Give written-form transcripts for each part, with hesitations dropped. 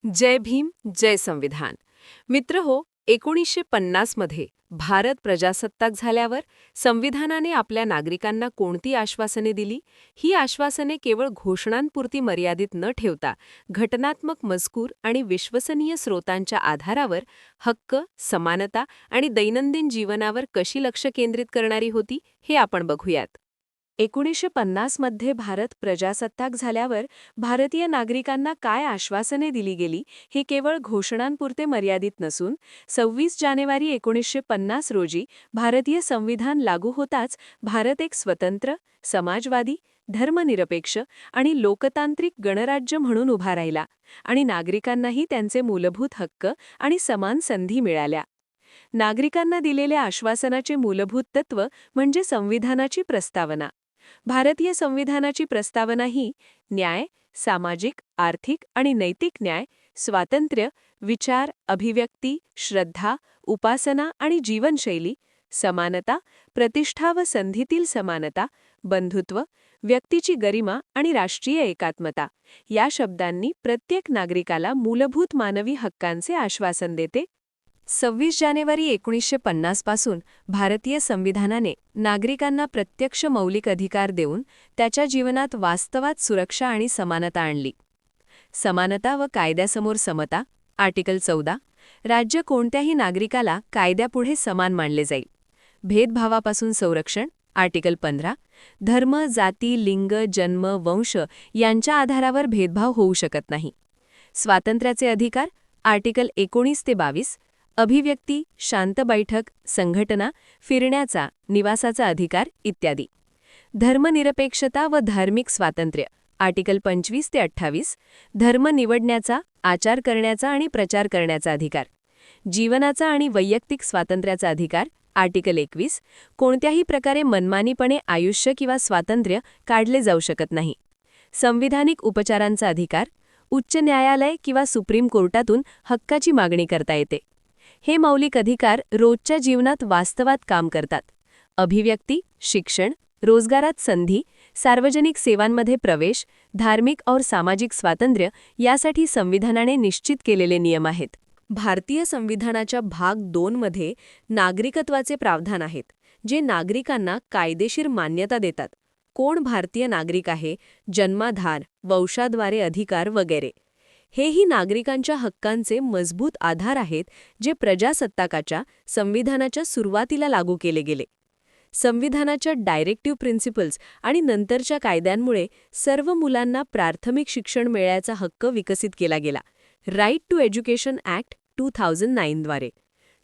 जय भीम, जय संविधान. मित्रहो, 1950 मध्ये भारत प्रजासत्ताक झाल्यावर संविधानाने आपल्या नागरिकांना कोणती आश्वासने दिली? ही आश्वासने केवळ घोषणांपुरती मर्यादित न ठेवता घटनात्मक मजकूर आणि विश्वसनीय स्रोतांच्या आधारावर हक्क, समानता आणि दैनंदिन जीवनावर कशी लक्ष केंद्रित करणारी होती, हे आपण बघूयात. 1950 मध्ये भारत प्रजासत्ताक झाल्यावर भारतीय नागरिकांना काय आश्वासने दिली गेली हे केवळ घोषणांपुरते मर्यादित नसून 26 जानेवारी 1950 रोजी भारतीय संविधान लागू होताच भारत एक स्वतंत्र, समाजवादी, धर्मनिरपेक्ष आणि लोकतांत्रिक गणराज्य म्हणून उभा राहिला आणि नागरिकांनाही त्यांचे मूलभूत हक्क आणि समान संधी मिळाल्या. नागरिकांना दिलेल्या आश्वासनाचे मूलभूत तत्व म्हणजे संविधानाची प्रस्तावना. भारतीय संविधानाची प्रस्तावना ही न्याय, सामाजिक, आर्थिक आणि नैतिक न्याय, स्वातंत्र्य, विचार, अभिव्यक्ती, श्रद्धा, उपासना आणि जीवनशैली, समानता, प्रतिष्ठा व संधीतील समानता, बंधुत्व, व्यक्तीची गरिमा आणि राष्ट्रीय एकात्मता या शब्दांनी प्रत्येक नागरिकाला मूलभूत मानवी हक्कांचे आश्वासन देते. 26 जानेवारी 1950 पासून भारतीय संविधानाने नागरिकांना प्रत्यक्ष मौलिक अधिकार देऊन त्याच्या जीवनात वास्तवात सुरक्षा आणि समानता आणली. समानता व कायद्यासमोर समता, आर्टिकल 14. राज्य कोणत्याही नागरिकाला कायद्यापुढे समान मानले जाईल. भेदभावापासून संरक्षण, आर्टिकल 15. धर्म, जाती, लिंग, जन्म, वंश यांच्या आधारावर भेदभाव होऊ शकत नाही. स्वातंत्र्याचे अधिकार, आर्टिकल 19 ते 22. अभिव्यक्ती, शांत बैठक, संघटना, फिरण्याचा, निवासाचा अधिकार इत्यादी. धर्मनिरपेक्षता व धार्मिक स्वातंत्र्य, आर्टिकल 25 ते 28. धर्म निवडण्याचा, आचार करण्याचा आणि प्रचार करण्याचा अधिकार. जीवनाचा आणि वैयक्तिक स्वातंत्र्याचा अधिकार, आर्टिकल 21. कोणत्याही प्रकारे मनमानीपणे आयुष्य किंवा स्वातंत्र्य काढले जाऊ शकत नाही. संविधानिक उपचारांचा अधिकार, उच्च न्यायालय किंवा सुप्रीम कोर्टातून हक्काची मागणी करता येते. हे मौलिक अधिकार रोजच्या जीवनात वास्तवात काम करतात. अभिव्यक्ती, शिक्षण, रोजगारात संधी, सार्वजनिक सेवांमध्ये प्रवेश, धार्मिक और सामाजिक स्वातंत्र्य यासाठी संविधानाने निश्चित केलेले नियम आहेत. भारतीय संविधानाच्या भाग 2 मध्ये नागरिकत्वाचे प्रावधान आहेत, जे नागरिकांना कायदेशीर मान्यता देतात. कोण भारतीय नागरिक आहे, जन्माधार, वंशाद्वारे अधिकार वगैरे. हेही नागरिकांच्या हक्कांचे मजबूत आधार आहेत, जे प्रजासत्ताकाच्या संविधानाच्या सुरुवातीला लागू केले गेले. संविधानाच्या डायरेक्टिव्ह प्रिन्सिपल्स आणि नंतरच्या कायद्यांमुळे सर्व मुलांना प्राथमिक शिक्षण मिळायचा हक्क विकसित केला गेला. राईट टू एज्युकेशन ॲक्ट 2009 द्वारे.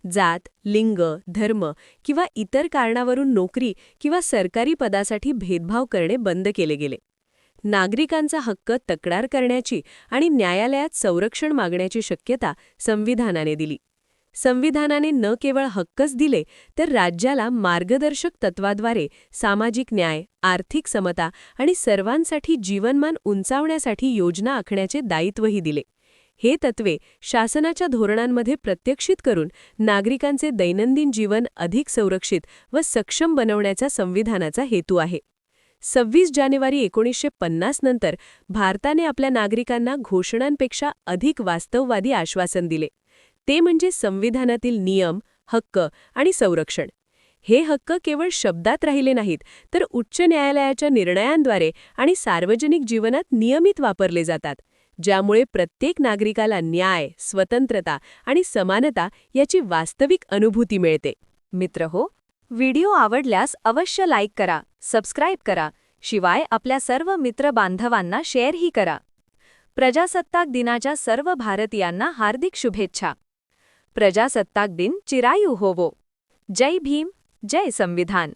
जात, लिंग, धर्म किंवा इतर कारणावरून नोकरी किंवा सरकारी पदासाठी भेदभाव करणे बंद केले गेले. नागरिकांचा हक्क तक्रार करण्याची आणि न्यायालयात संरक्षण मागण्याची शक्यता संविधानाने दिली. संविधानाने न केवळ हक्कच दिले, तर राज्याला मार्गदर्शक तत्वाद्वारे सामाजिक न्याय, आर्थिक समता आणि सर्वांसाठी जीवनमान उंचावण्यासाठी योजना आखण्याचे दायित्वही दिले. हे तत्वे शासनाच्या धोरणांमध्ये प्रत्यक्षित करून नागरिकांचे दैनंदिन जीवन अधिक संरक्षित व सक्षम बनवण्याचा संविधानाचा हेतू आहे. 26 जानेवारी 1950 नंतर भारताने आपल्या नागरिकांना घोषणांपेक्षा अधिक वास्तववादी आश्वासन दिले. ते म्हणजे संविधानातील नियम, हक्क आणि संरक्षण. हे हक्क केवळ शब्दात राहिले नाहीत, तर उच्च न्यायालयाच्या निर्णयांद्वारे आणि सार्वजनिक जीवनात नियमित वापरले जातात, ज्यामुळे प्रत्येक नागरिकाला न्याय, स्वतंत्रता आणि समानता याची वास्तविक अनुभूती मिळते. मित्रहो, व्हिडिओ आवडल्यास अवश्य लाईक करा, सबस्क्राईब करा, शिवाय आपल्या सर्व मित्र बांधवांना शेअरही करा. प्रजासत्ताक दिनाच्या सर्व भारतीयांना हार्दिक शुभेच्छा. प्रजासत्ताक दिन चिरायू होवो. जय भीम, जय संविधान.